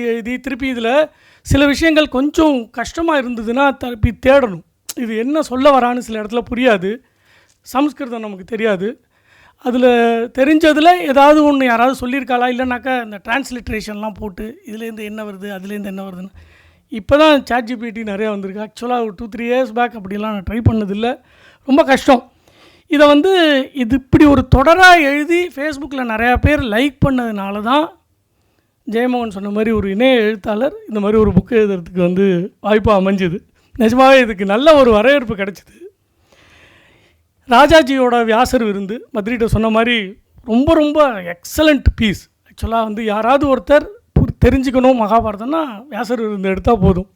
எழுதி திருப்பி இதில் சில விஷயங்கள் கொஞ்சம் கஷ்டமாக இருந்ததுன்னா திருப்பி தேடணும். இது என்ன சொல்ல வரான்னு சில இடத்துல புரியாது, சமஸ்கிருதம் நமக்கு தெரியாது. அதில் தெரிஞ்சதில் ஏதாவது ஒன்று யாராவது சொல்லியிருக்காளா, இல்லைனாக்கா இந்த டிரான்ஸ்லிட்ரேஷன்லாம் போட்டு இதுலேருந்து என்ன வருது அதுலேருந்து என்ன வருதுன்னு. இப்போ தான் ChatGPT நிறையா வந்திருக்கு. ஆக்சுவலாக ஒரு 2-3 இயர்ஸ் பேக் அப்படிலாம் நான் ட்ரை பண்ணதில்லை, ரொம்ப கஷ்டம். இதை இது இப்படி ஒரு தொடராக எழுதி ஃபேஸ்புக்கில் நிறையா பேர் லைக் பண்ணதுனால தான் ஜெயமோகன் சொன்ன மாதிரி ஒரு இணைய எழுத்தாளர் இந்த மாதிரி ஒரு புக்கு எழுதுறதுக்கு வாய்ப்பாக அமைஞ்சுது. நிஜமாகவே இதுக்கு நல்ல ஒரு வரவேற்பு கிடச்சிது. ராஜாஜியோட வியாசர் விருந்து மதுரைட்ட சொன்ன மாதிரி ரொம்ப ரொம்ப எக்ஸலண்ட் பீஸ். ஆக்சுவலாக யாராவது ஒருத்தர் தெரிஞ்சுக்கணும் மகாபாரதம்னா வியாசர் விருந்து எடுத்தால் போதும்.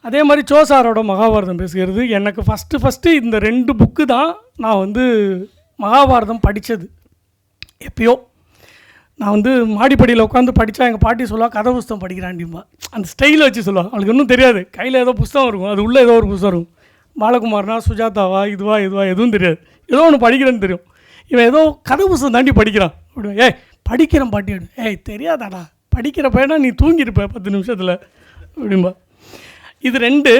அதே மாதிரி சோசாரோட மகாபாரதம் பேசுகிறது. எனக்கு ஃபஸ்ட்டு இந்த 2 புக்கு தான் நான் மகாபாரதம் படித்தது. எப்பயோ நான் மாடிப்படியில் உட்காந்து படித்தா எங்கள் பாட்டி சொல்லுவா, கதை புஸ்தகம் படிக்கிறாண்டிம்பா. அந்த ஸ்டைலை வச்சு சொல்லுவாள். அவளுக்கு இன்னும் தெரியாது, கையில் ஏதோ புஸ்தகம் இருக்கும், அது உள்ளே ஏதோ ஒரு புஸ்தகம் இருக்கும். பாலகுமார்னா சுஜாதாவா இதுவா எதுவும் தெரியாது, ஏதோ ஒன்று படிக்கிறேன்னு தெரியும். இவன் ஏதோ கதை புஸ்தகம் தாண்டி படிக்கிறான் அப்படின். ஏய் படிக்கிறேன் பாட்டி. ஏய் தெரியாதாடா, படிக்கிற பையனா நீ தூங்கியிருப்ப 10 நிமிஷத்தில் அப்படின்பா. இது 2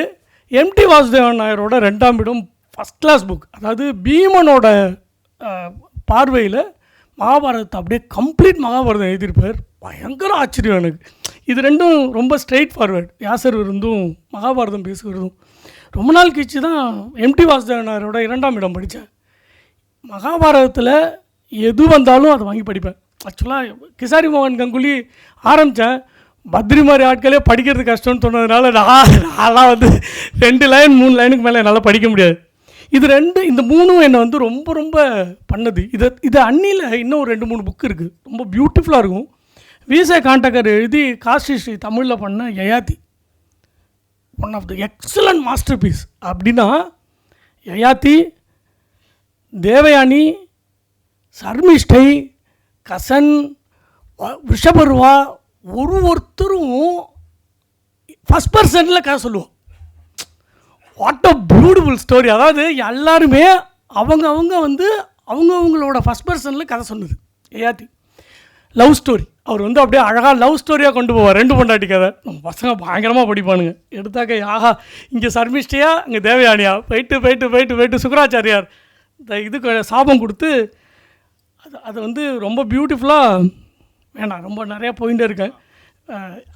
எம்டி வாசுதேவன் நாயரோட 2ஆம் இடம் ஃபஸ்ட் கிளாஸ் புக். அதாவது பீமனோட பார்வையில் மகாபாரதத்தை அப்படியே கம்ப்ளீட் மகாபாரதம் எழுதியிருப்பார். பயங்கர ஆச்சரியம் எனக்கு. இது 2ம் ரொம்ப ஸ்ட்ரெயிட் ஃபார்வேர்ட். வியாசர் விருந்தும் மகாபாரதம் பேசுகிறதும். ரொம்ப நாள் கழிச்சு தான் எம்டி வாசுதேவன் நாயரோட 2ஆம் இடம் படித்தேன். மகாபாரதத்தில் எது வந்தாலும் அதை வாங்கி படிப்பேன். ஆக்சுவலாக கிசாரி மோகன் கங்குலி ஆரம்பித்தேன். பத்ரி மாதிரி ஆட்களே படிக்கிறது கஷ்டம்னு சொன்னதுனால நான்லாம் 2 லைன் 3 லைனுக்கு மேலே என்னால் படிக்க முடியாது. இது 2 இந்த 3ம் என்னை ரொம்ப ரொம்ப பண்ணது. இது அன்னியில் இன்னும் 2-3 புக்கு இருக்குது, ரொம்ப பியூட்டிஃபுல்லாக இருக்கும். விசே காண்டகர் எழுதி காசி ஸ்ரீ தமிழில் பண்ண Yayati, one of the excellent masterpiece. அப்படின்னா யயாதி, தேவயானி, சர்மிஷ்டை, கசன், ரிஷபர்வா ஒருத்தரும் ஃபஸ்ட் பர்சனில் கதை சொல்லுவோம். What a beautiful story. அதாவது எல்லாருமே அவங்களோட ஃபஸ்ட் பர்சனில் கதை சொன்னது. Yayati love story. அவர் அப்படியே அழகாக லவ் ஸ்டோரியாக கொண்டு போவார். 2 பொண்டாட்டி கதை. நம்ம பசங்க பயங்கரமாக படிப்பானுங்க. எடுத்தாக்க ஆஹா இங்கே சர்மிஷ்டையா இங்கே தேவயானியா போயிட்டு சுக்கராச்சாரியார் இதுக்கு சாபம் கொடுத்து அது ரொம்ப பியூட்டிஃபுல்லாக வேணாம், ரொம்ப நிறையா போயிட்டே இருக்கேன்.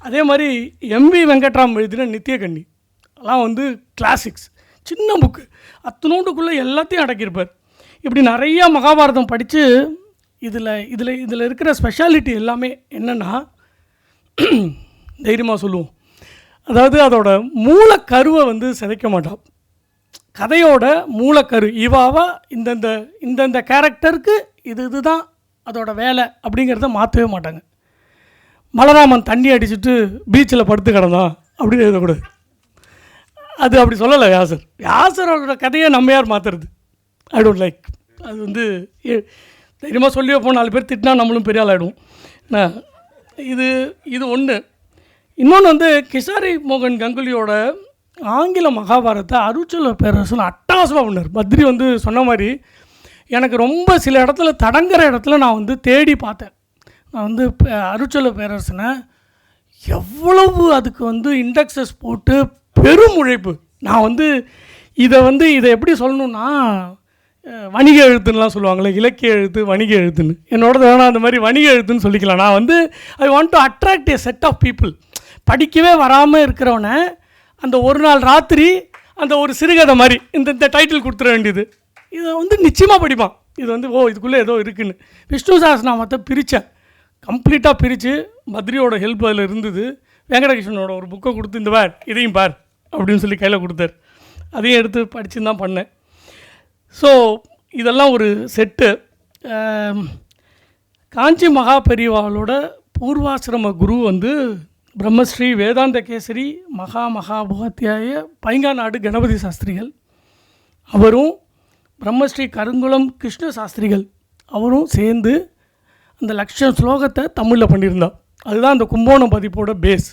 அதே மாதிரி எம்வி வெங்கட்ராம் எழுதின நித்தியகண்ணி அதெல்லாம் கிளாசிக்ஸ். சின்ன புக்கு, அத்தனோண்டுக்குள்ளே எல்லாத்தையும் அடக்கியிருப்பார். இப்படி நிறையா மகாபாரதம் படித்து இதில் இருக்கிற ஸ்பெஷாலிட்டி எல்லாமே என்னென்னா, தைரியமாக சொல்லுவோம், அதாவது அதோட மூலக்கருவை சிதைக்க மாட்டான். கதையோட மூலக்கரு இவாவா இந்தந்த கேரக்டருக்கு இதுதான் அதோட வேலை அப்படிங்கிறத மாற்றவே மாட்டாங்க. மலராமன் தண்ணி அடிச்சுட்டு பீச்சில் படுத்து கிடந்தான் அப்படின்னு எழுதக்கூடாது. அது அப்படி சொல்லலை வியாசரோட கதையை நம்ம யார் மாற்றுறது? I don't like. அது தைரியமாக சொல்லி வைப்போம், 4 பேர் திட்டினா நம்மளும் பெரிய ஆள் ஆகிடுவோம். இது ஒன்று. இன்னொன்று கிசாரி மோகன் கங்குலியோட ஆங்கில மகாபாரதத்தை அருச்சல பேரரசன் அட்டகாசமாக பண்ணார். பத்ரி சொன்ன மாதிரி எனக்கு ரொம்ப சில இடத்துல தடங்குற இடத்துல நான் தேடி பார்த்தேன். நான் அருச்சல பேரரசனை எவ்வளவு அதுக்கு இண்டெக்ஸஸ் போட்டு பெரும் உழைப்பு. நான் இதை எப்படி சொல்லணுன்னா, வணிக எழுத்துன்னெலாம் சொல்லுவாங்களே, இலக்கிய எழுத்து வணிக எழுத்துன்னு. என்னோடது வேணால் அந்த மாதிரி வணிக எழுத்துன்னு சொல்லிக்கலாம். நான் I want to attract a set of people. படிக்கவே வராமல் இருக்கிறவனை அந்த ஒரு நாள் ராத்திரி அந்த ஒரு சிறுகதை மாதிரி இந்த டைட்டில் கொடுத்துட வேண்டியது. இதை நிச்சயமாக படிப்பான். இது இதுக்குள்ளே ஏதோ இருக்குன்னு. விஷ்ணு சஹஸ்ரநாமத்தை பிரித்தேன், கம்ப்ளீட்டாக பிரித்து பத்ரியோட ஹெல்ப் அதில் இருந்தது. வெங்கடகிருஷ்ணனோட ஒரு புக்கை கொடுத்து இந்த இதையும் பார் அப்படின்னு சொல்லி கையில் கொடுத்தார். அதையும் எடுத்து படிச்சுன்னு தான் பண்ணேன். ஸோ இதெல்லாம் ஒரு செட்டு. காஞ்சி மகா பெரியவாளோட பூர்வாசிரம குரு பிரம்மஸ்ரீ வேதாந்த கேசரி மகாபோத்தியாய பைங்காநாடு கணபதி சாஸ்திரிகள் அவரும், பிரம்மஸ்ரீ கருங்குளம் கிருஷ்ண சாஸ்திரிகள் அவரும் சேர்ந்து அந்த லட்சம் ஸ்லோகத்தை தமிழில் பண்ணியிருந்தா. அதுதான் அந்த கும்போணம் பதிப்போட பேஸ்.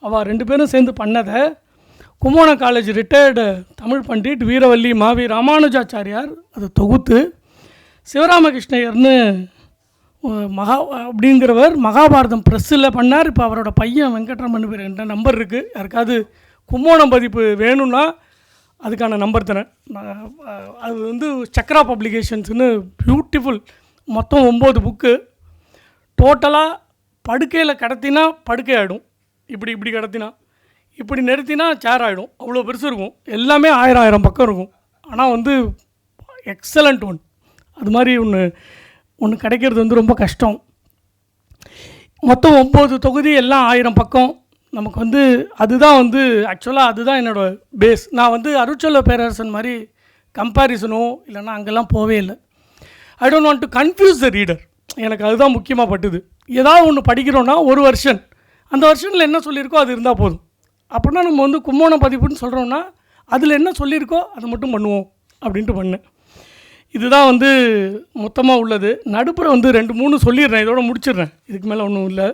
அவள் 2 பேரும் சேர்ந்து பண்ணதை கும்போணம் காலேஜ் ரிட்டையர்டு தமிழ் பண்டிட் வீரவல்லி மாவி ராமானுஜாச்சாரியார் அதை தொகுத்து சிவராமகிருஷ்ணயர்னு அப்படிங்கிறவர் மகாபாரதம் ப்ரெஸ்ஸில் பண்ணார். இப்போ அவரோட பையன் வெங்கட்ரமன் பேர் என்ற நம்பர் இருக்குது. யாருக்காவது கும்போணம் பதிப்பு வேணும்னா அதுக்கான நம்பர் தரேன். அது வந்து சக்ரா பப்ளிகேஷன்ஸ்னு பியூட்டிஃபுல், மொத்தம் 9 புக்கு. டோட்டலாக படுக்கையில் கடத்தினா படுக்கை ஆகிடும், இப்படி கடத்தினா, இப்படி நிறுத்தினா சேர் ஆகிடும், அவ்வளோ பெருசு இருக்கும். எல்லாமே 1000 பக்கம் இருக்கும். ஆனால் வந்து எக்ஸலண்ட் ஒன். அது மாதிரி ஒன்று கிடைக்கிறது வந்து ரொம்ப கஷ்டம். மொத்தம் 9 தொகுதி, எல்லாம் 1000 பக்கம். நமக்கு வந்து அதுதான் வந்து ஆக்சுவலாக அதுதான் என்னோடய பேஸ். நான் வந்து அருட்செல்வ பேரரசன் மாதிரி கம்பேரிசனோ இல்லைன்னா அங்கெல்லாம் போவே இல்லை. I don't want to confuse the reader. எனக்கு அதுதான் முக்கியமாக பட்டுது. ஏதாவது ஒன்று படிக்கிறோன்னா ஒரு வெர்ஷன், அந்த வெர்ஷனில் என்ன சொல்லியிருக்கோ அது இருந்தால் போதும். அப்படின்னா நம்ம வந்து கும்போணம் பதிப்புன்னு சொல்கிறோன்னா அதில் என்ன சொல்லியிருக்கோ அதை மட்டும் பண்ணுவோம் அப்படின்ட்டு பண்ணேன். இதுதான் வந்து மொத்தமாக உள்ளது. நடுப்புற வந்து 2-3 சொல்லிடுறேன், இதோட முடிச்சிடுறேன். இதுக்கு மேலே ஒன்றும் இல்லை.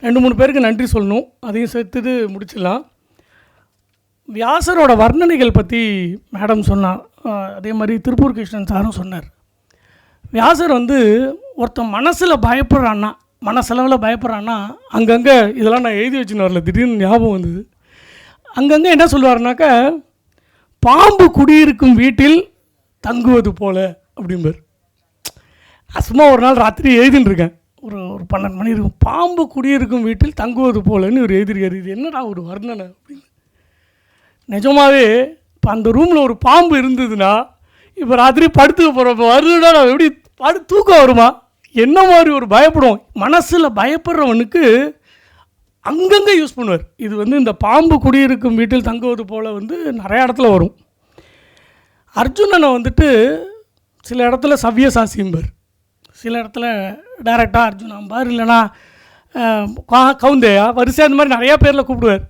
2-3 பேருக்கு நன்றி சொல்லணும், அதையும் சேர்த்துட்டு முடிச்சிடலாம். வியாசரோட வர்ணனைகள் பற்றி மேடம் சொன்னார். அதே மாதிரி திருப்பூர் கிருஷ்ணன் சாரும் சொன்னார். வியாசர் வந்து ஒருத்தன் மனசில் பயப்படுறான்னா, மனசளவில் பயப்படுறான்னா, அங்கங்கே இதெல்லாம் நான் எழுதி வச்சுன்னு வரல, திடீர்னு ஞாபகம் வந்தது. அங்கங்கே என்ன சொல்லுவார்னாக்கா, பாம்பு குடியிருக்கும் வீட்டில் தங்குவது போல அப்படிம்பார். சும்மா ஒரு நாள் ராத்திரி எழுதின்னு இருக்கேன், ஒரு 12 மணி இருக்கும். பாம்பு குடியிருக்கும் வீட்டில் தங்குவது போலன்னு ஒரு எழுதிருக்காரு. இது என்னடா ஒரு வர்ணனை அப்படின்னு. நிஜமாகவே இப்போ அந்த ரூமில் ஒரு பாம்பு இருந்ததுன்னா, இப்போ ராத்திரி படுத்துக்க போகிறப்ப வருதுடா, நான் எப்படி தூக்கம் வருமா, என்ன மாதிரி ஒரு பயப்படும். மனசில் பயப்படுறவனுக்கு அங்கங்கே யூஸ் பண்ணுவார். இது வந்து இந்த பாம்பு குடியிருக்கும் வீட்டில் தங்குவது போல் வந்து நிறையா இடத்துல வரும். அர்ஜுனனை வந்துட்டு சில இடத்துல சவ்யசாசிம்பார், சில இடத்துல டைரெக்டாக அர்ஜுனாம்பார், இல்லைனா கவுந்தேயா, வரிசை அந்த மாதிரி நிறையா பேரில் கூப்பிடுவார்.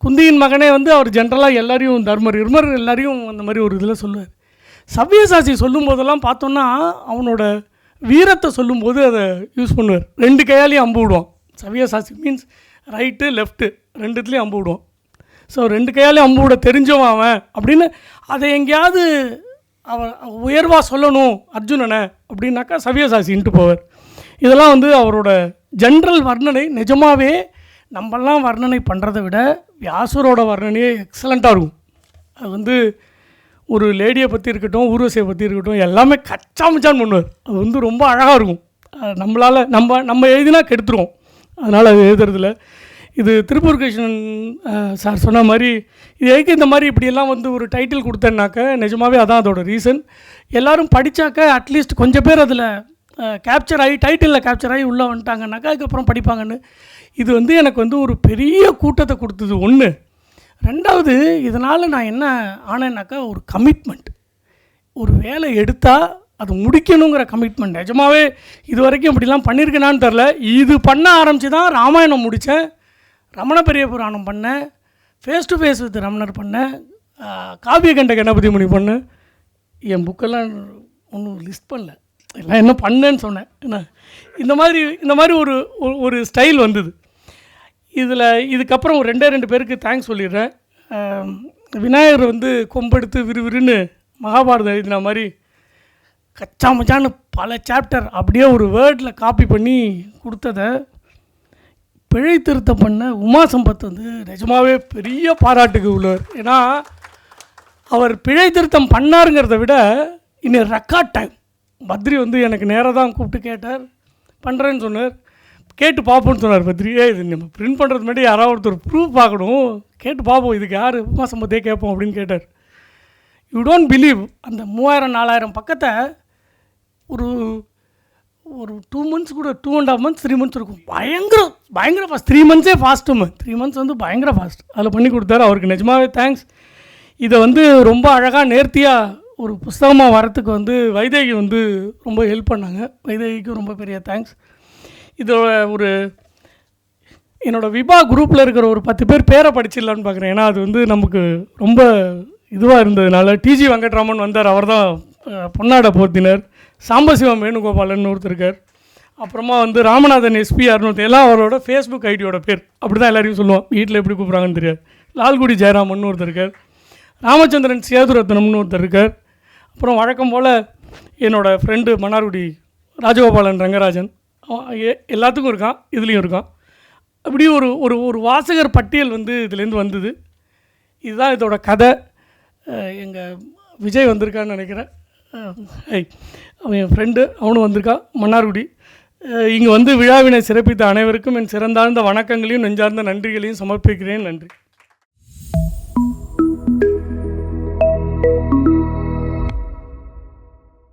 குந்தியின் மகனே வந்து அவர் ஜென்ரலாக எல்லாரையும் தர்மர் எல்லாரையும் அந்த மாதிரி ஒரு இதில் சொல்லுவார். சவ்யசாசி சொல்லும் போதெல்லாம் பார்த்தோன்னா அவனோட வீரத்தை சொல்லும்போது அதை யூஸ் பண்ணுவார். 2 கையாலையும் அம்பு விடுவான். சவ்யசாசி மீன்ஸ் ரைட்டு லெஃப்ட்டு 2த்துலேயும் அம்பு விடுவான். ஸோ 2 கையாலையும் அம்பு விட தெரிஞ்சவன் அவன் அப்படின்னு அதை எங்கேயாவது அவர் உயர்வாக சொல்லணும் அர்ஜுனனை அப்படின்னாக்கா சவ்யசாசின்ட்டு போவார். இதெல்லாம் வந்து அவரோட ஜென்ரல் வர்ணனை. நிஜமாகவே நம்மெல்லாம் வர்ணனை பண்ணுறதை விட வியாசரோட வர்ணனையே எக்ஸலண்ட்டாக இருக்கும். அது வந்து ஒரு லேடியை பற்றி இருக்கட்டும், ஊர்வசியை பற்றி இருக்கட்டும், எல்லாமே கச்சாமச்சான் பண்ணுவார். அது வந்து ரொம்ப அழகாக இருக்கும். நம்மளால் நம்ம எழுதினா கெடுத்துருவோம், அதனால் அது எழுதுறதில்ல. இது திருப்பூர் கிருஷ்ணன் சார் சொன்ன மாதிரி இது எதுக்கு இந்த மாதிரி இப்படியெல்லாம் வந்து ஒரு டைட்டில் கொடுத்தேன்னாக்க நிஜமாகவே அதான் அதோட ரீசன். எல்லோரும் படித்தாக்க அட்லீஸ்ட் கொஞ்சம் பேர் அதில் கேப்சர் ஆகி டைட்டிலில் கேப்சர் ஆகி உள்ளே வந்துட்டாங்கன்னாக்கா அதுக்கப்புறம் படிப்பாங்கன்னு. இது வந்து எனக்கு வந்து ஒரு பெரிய கூட்டத்தை கொடுத்தது ஒன்று. 2வது, இதனால் நான் என்ன ஆனேன்னாக்கா ஒரு கமிட்மெண்ட். ஒரு வேலை எடுத்தால் அது முடிக்கணுங்கிற கமிட்மெண்ட். நிஜமாகவே இது வரைக்கும் இப்படிலாம் பண்ணியிருக்கேனான்னு தெரில. இது பண்ண ஆரம்பித்து தான் ராமாயணம் முடித்தேன், ரமண பெரிய புராணம் பண்ணேன், ஃபேஸ் டு ஃபேஸ் வித் ரமணர் பண்ணேன், காவியகண்ட கணபதி முனி பண்ணேன். என் புக்கெல்லாம் ஒன்றும் லிஸ்ட் பண்ணல, எல்லாம் என்ன பண்ணேன்னு சொன்னேன். என்ன இந்த மாதிரி ஒரு ஸ்டைல் வந்தது இதில். இதுக்கப்புறம் 2 பேருக்கு தேங்க்ஸ் சொல்லிடுறேன். விநாயகர் வந்து கொம்பெடுத்து விறுவிறுன்னு மகாபாரதம் எழுதின மாதிரி கச்சாமச்சான்னு பல சாப்டர் அப்படியே ஒரு வேர்டில் காப்பி பண்ணி கொடுத்ததை பிழை திருத்தம் பண்ண உமா சம்பத் வந்து நிஜமாகவே பெரிய பாராட்டுக்கு உள்ளவர். ஏன்னா அவர் பிழை திருத்தம் பண்ணாருங்கிறத விட இன்னும் ரெக்கார்ட் டைம் பத்ரி வந்து எனக்கு நேராக தான் கூப்பிட்டு கேட்டார், பண்ணுறேன்னு சொன்னார். கேட்டு பார்ப்போன்னு சொன்னார் பத்ரி. இது நம்ம பிரிண்ட் பண்ணுறது முன்னாடி யாராவது ஒருத்தர் ப்ரூஃப் பார்க்கணும், கேட்டு பார்ப்போம் இதுக்கு யார் உமா சம்பத்தே கேட்போம் அப்படின்னு கேட்டார். யூ டோன்ட் பிலீவ், அந்த 3000-4000 பக்கத்தை ஒரு 2 மந்த்ஸ் கூட 2.5 மந்த்ஸ் 3 மந்த்ஸ் இருக்கும். பயங்கர ஃபாஸ்ட். 3 மந்த்ஸே ஃபாஸ்ட்டு. 3 மந்த்ஸ் வந்து பயங்கர ஃபாஸ்ட். அதில் பண்ணி கொடுத்தாரு. அவருக்கு நிஜமாகவே தேங்க்ஸ். இதை வந்து ரொம்ப அழகாக நேர்த்தியாக ஒரு புஸ்தகமாக வரத்துக்கு வந்து வைதேகி வந்து ரொம்ப ஹெல்ப் பண்ணாங்க. வைதேகிக்கும் ரொம்ப பெரிய தேங்க்ஸ். இதோட என்னோடய விபா குரூப்பில் இருக்கிற ஒரு 10 பேர் பேரை படிச்சிடலான்னு பார்க்குறேன். ஏன்னா அது வந்து நமக்கு ரொம்ப இதுவாக இருந்ததுனால. டிஜி வெங்கட்ராமன் வந்தார், அவர் தான் பொன்னாடை போர்த்தினர். சாம்பசிவம் வேணுகோபாலன் ஒருத்தர் இருக்கார். அப்புறமா வந்து ராமநாதன் எஸ்பிஆர்னு ஒருத்தர், எல்லாம் அவரோட ஃபேஸ்புக் ஐடியோட பேர். அப்படி தான் எல்லாரையும் சொல்லுவோம், வீட்டில் எப்படி கூப்பிட்றாங்கன்னு தெரியாது. லால்குடி ஜெயராமன் ஒருத்தர் இருக்கார். ராமச்சந்திரன் சேதுரத்னம்னு ஒருத்தர் இருக்கார். அப்புறம் வழக்கம் போல் என்னோடய ஃப்ரெண்டு மன்னார்குடி ராஜகோபாலன் ரங்கராஜன், எல்லாத்துக்கும் இருக்கான், இதுலேயும் இருக்கான். அப்படி ஒரு ஒரு ஒரு வாசகர் பட்டியல் வந்து இதுலேருந்து வந்தது. இதுதான் இதோட கதை. எங்கள் விஜய் வந்திருக்கான்னு நினைக்கிறேன். அவன் என் ஃப்ரெண்டு, அவனும் வந்திருக்கான், மன்னார்குடி. இங்கே வந்து விழாவினை சிறப்பித்த அனைவருக்கும் என் சிறந்தார்ந்த வணக்கங்களையும் நெஞ்சார்ந்த நன்றிகளையும் சமர்ப்பிக்கிறேன். நன்றி.